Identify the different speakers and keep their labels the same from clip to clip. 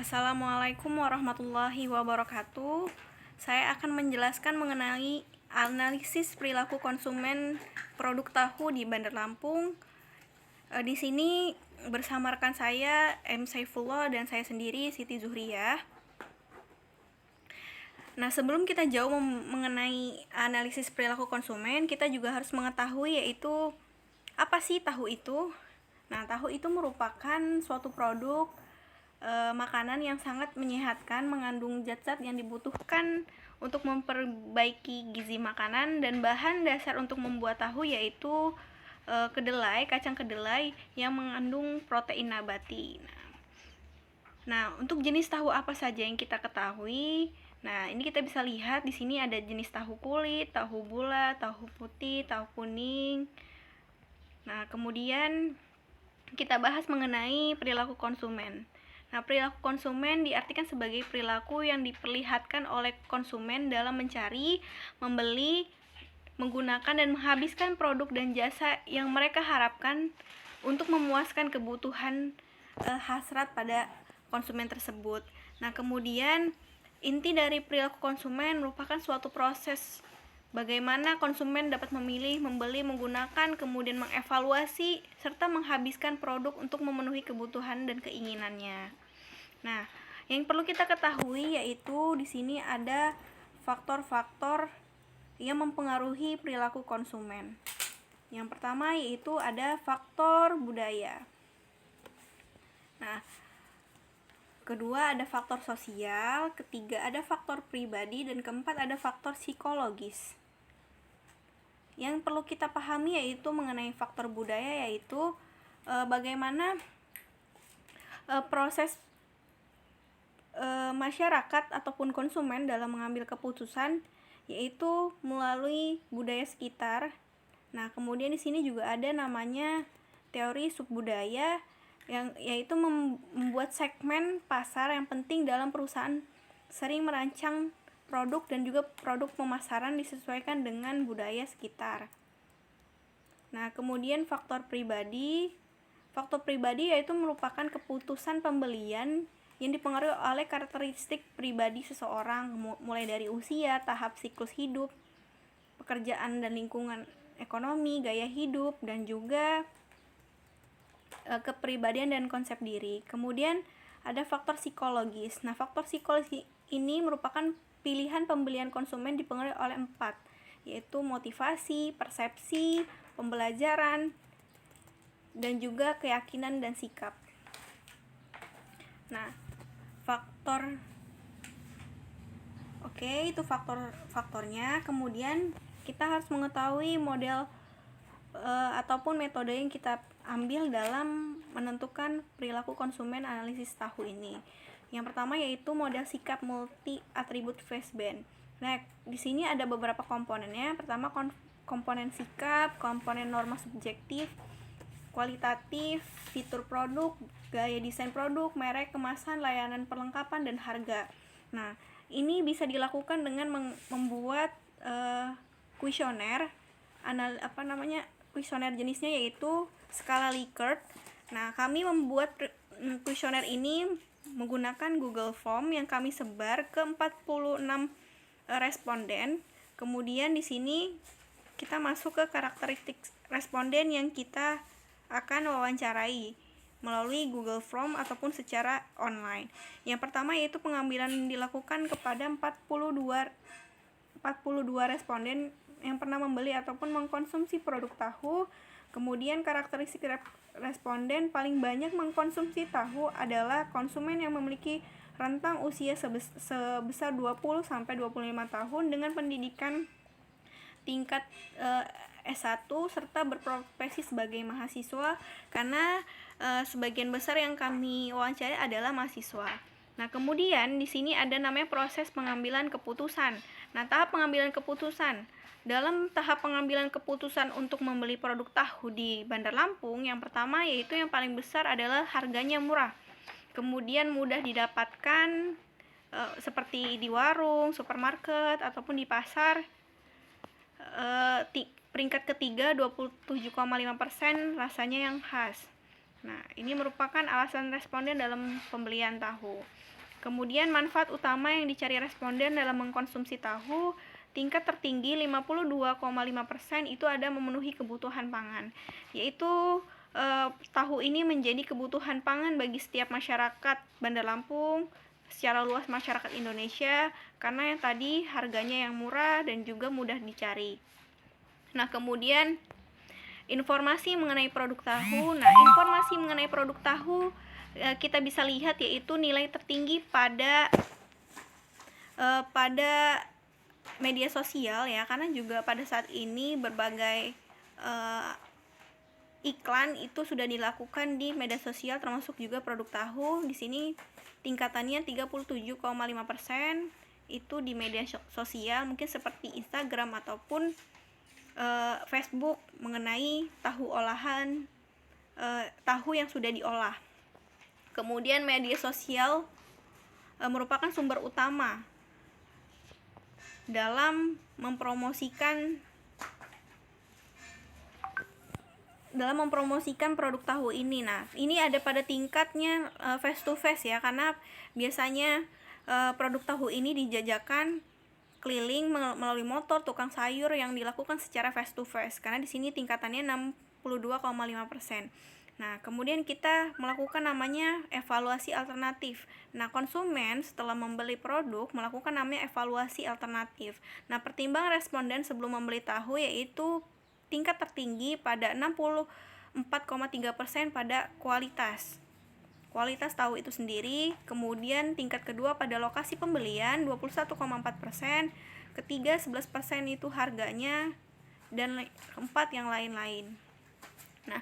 Speaker 1: Assalamualaikum warahmatullahi wabarakatuh. Saya akan menjelaskan mengenai analisis perilaku konsumen produk tahu di Bandar Lampung. Di sini bersama rekan saya M. Saifullah dan saya sendiri Siti Zuhriyah. Nah, sebelum kita jauh mengenai analisis perilaku konsumen, kita juga harus mengetahui yaitu apa sih tahu itu? Nah, tahu itu merupakan suatu produk makanan yang sangat menyehatkan, mengandung zat-zat yang dibutuhkan untuk memperbaiki gizi makanan, dan bahan dasar untuk membuat tahu yaitu kedelai, kacang kedelai yang mengandung protein nabati. Nah, untuk jenis tahu apa saja yang kita ketahui? Nah, ini kita bisa lihat di sini ada jenis tahu kulit, tahu bulat, tahu putih, tahu kuning. Nah, kemudian kita bahas mengenai perilaku konsumen. Nah, perilaku konsumen diartikan sebagai perilaku yang diperlihatkan oleh konsumen dalam mencari, membeli, menggunakan dan menghabiskan produk dan jasa yang mereka harapkan untuk memuaskan kebutuhan hasrat pada konsumen tersebut. Nah, kemudian inti dari perilaku konsumen merupakan suatu proses bagaimana konsumen dapat memilih, membeli, menggunakan, kemudian mengevaluasi serta menghabiskan produk untuk memenuhi kebutuhan dan keinginannya. Nah, yang perlu kita ketahui yaitu di sini ada faktor-faktor yang mempengaruhi perilaku konsumen. Yang pertama yaitu ada faktor budaya. Nah, kedua ada faktor sosial, ketiga ada faktor pribadi, dan keempat ada faktor psikologis. Yang perlu kita pahami yaitu mengenai faktor budaya yaitu bagaimana proses masyarakat ataupun konsumen dalam mengambil keputusan yaitu melalui budaya sekitar. Nah, kemudian di sini juga ada namanya teori subbudaya yang yaitu membuat segmen pasar yang penting dalam perusahaan sering merancang produk dan juga produk pemasaran disesuaikan dengan budaya sekitar. Nah, kemudian faktor pribadi. Faktor pribadi yaitu merupakan keputusan pembelian yang dipengaruhi oleh karakteristik pribadi seseorang, mulai dari usia, tahap siklus hidup, pekerjaan dan lingkungan ekonomi, gaya hidup, dan juga kepribadian dan konsep diri. Kemudian ada faktor psikologis. Nah, faktor psikologis ini merupakan pilihan pembelian konsumen dipengaruhi oleh 4, yaitu motivasi, persepsi, pembelajaran, dan juga keyakinan dan sikap. Nah, itu faktornya. Kemudian kita harus mengetahui model ataupun metode yang kita ambil dalam menentukan perilaku konsumen analisis tahu ini. Yang pertama yaitu model sikap multi atribut Veblen. Nah, di sini ada beberapa komponennya. Pertama, komponen sikap, komponen norma subjektif, kualitatif, fitur produk, gaya desain produk, merek, kemasan, layanan perlengkapan, dan harga. Nah, ini bisa dilakukan dengan membuat kuesioner. Kuesioner jenisnya yaitu skala Likert. Nah, kami membuat kuesioner ini menggunakan Google Form yang kami sebar ke 46 responden. Kemudian di sini kita masuk ke karakteristik responden yang kita akan wawancarai melalui Google Form ataupun secara online. Yang pertama yaitu pengambilan dilakukan kepada 42 responden yang pernah membeli ataupun mengkonsumsi produk tahu. Kemudian karakteristik responden paling banyak mengkonsumsi tahu adalah konsumen yang memiliki rentang usia sebesar 20 sampai 25 tahun dengan pendidikan tingkat S1 serta berprofesi sebagai mahasiswa, karena sebagian besar yang kami wawancara adalah mahasiswa. Nah, kemudian di sini ada namanya proses pengambilan keputusan. Nah, tahap pengambilan keputusan. Dalam tahap pengambilan keputusan untuk membeli produk tahu di Bandar Lampung, yang pertama yaitu yang paling besar adalah harganya murah. Kemudian mudah didapatkan seperti di warung, supermarket, ataupun di pasar. Peringkat ketiga 27,5% rasanya yang khas. Nah, ini merupakan alasan responden dalam pembelian tahu. Kemudian manfaat utama yang dicari responden dalam mengkonsumsi tahu, tingkat tertinggi 52,5% itu ada memenuhi kebutuhan pangan, yaitu tahu ini menjadi kebutuhan pangan bagi setiap masyarakat Bandar Lampung, secara luas masyarakat Indonesia, karena yang tadi harganya yang murah dan juga mudah dicari. Nah, kemudian informasi mengenai produk tahu. Nah, informasi mengenai produk tahu kita bisa lihat yaitu nilai tertinggi pada media sosial ya, karena juga pada saat ini berbagai iklan itu sudah dilakukan di media sosial termasuk juga produk tahu. Di sini tingkatannya 37,5% itu di media sosial, mungkin seperti Instagram ataupun Facebook mengenai tahu olahan, tahu yang sudah diolah. Kemudian media sosial merupakan sumber utama dalam mempromosikan produk tahu ini. Nah, ini ada pada tingkatnya face to face ya, karena biasanya produk tahu ini dijajakan keliling melalui motor, tukang sayur yang dilakukan secara face to face, karena di sini tingkatannya 62,5%. Nah, kemudian kita melakukan namanya evaluasi alternatif. Nah, konsumen setelah membeli produk melakukan namanya evaluasi alternatif. Nah, pertimbangan responden sebelum membeli tahu yaitu tingkat tertinggi pada 64,3% pada kualitas tahu itu sendiri. Kemudian tingkat kedua pada lokasi pembelian 21,4%, ketiga 11% itu harganya, dan keempat yang lain-lain. Nah,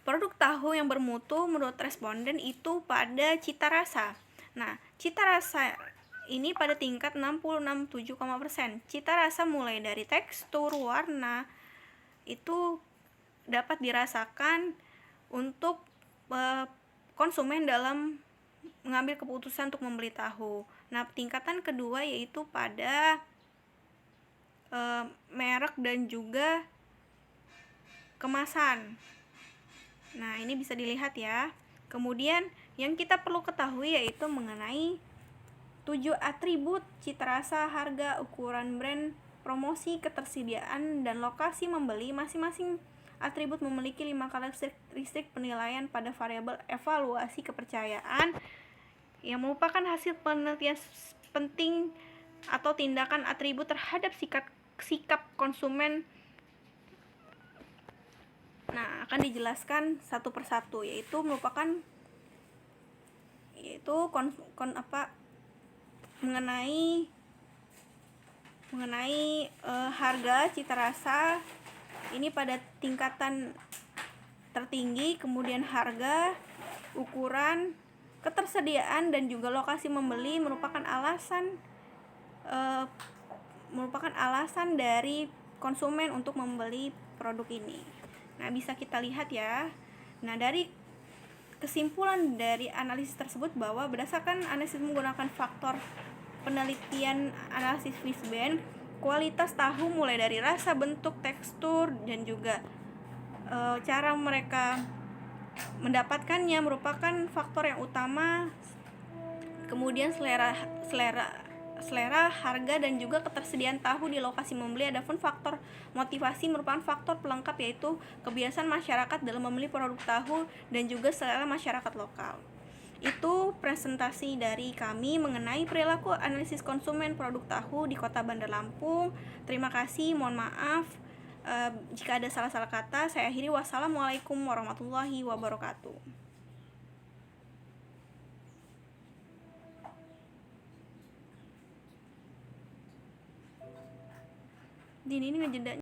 Speaker 1: produk tahu yang bermutu menurut responden itu pada cita rasa. Nah, cita rasa ini pada tingkat 66,7%. Cita rasa mulai dari tekstur, warna itu dapat dirasakan untuk konsumen dalam mengambil keputusan untuk membeli tahu. Nah, tingkatan kedua yaitu pada merek dan juga kemasan. Nah, ini bisa dilihat ya. Kemudian yang kita perlu ketahui yaitu mengenai 7 atribut cita rasa, harga, ukuran brand, promosi, ketersediaan, dan lokasi membeli. Masing-masing atribut memiliki 5 karakteristik penilaian pada variabel evaluasi kepercayaan yang merupakan hasil penelitian penting atau tindakan atribut terhadap sikap konsumen. Nah, akan dijelaskan satu persatu, yaitu merupakan mengenai harga, cita rasa ini pada tingkatan tertinggi, kemudian harga, ukuran, ketersediaan, dan juga lokasi membeli merupakan alasan dari konsumen untuk membeli produk ini. Nah, bisa kita lihat ya. Nah, dari kesimpulan dari analisis tersebut bahwa berdasarkan analisis menggunakan faktor penelitian analisis Fishbane, kualitas tahu mulai dari rasa, bentuk, tekstur, dan juga cara mereka mendapatkannya merupakan faktor yang utama. Kemudian selera, harga, dan juga ketersediaan tahu di lokasi membeli. Adapun faktor motivasi merupakan faktor pelengkap, yaitu kebiasaan masyarakat dalam membeli produk tahu dan juga selera masyarakat lokal. Itu presentasi dari kami mengenai perilaku analisis konsumen produk tahu di Kota Bandar Lampung. Terima kasih, mohon maaf jika ada salah-salah kata. Saya akhiri, wassalamualaikum warahmatullahi wabarakatuh. Ini ngejedanya.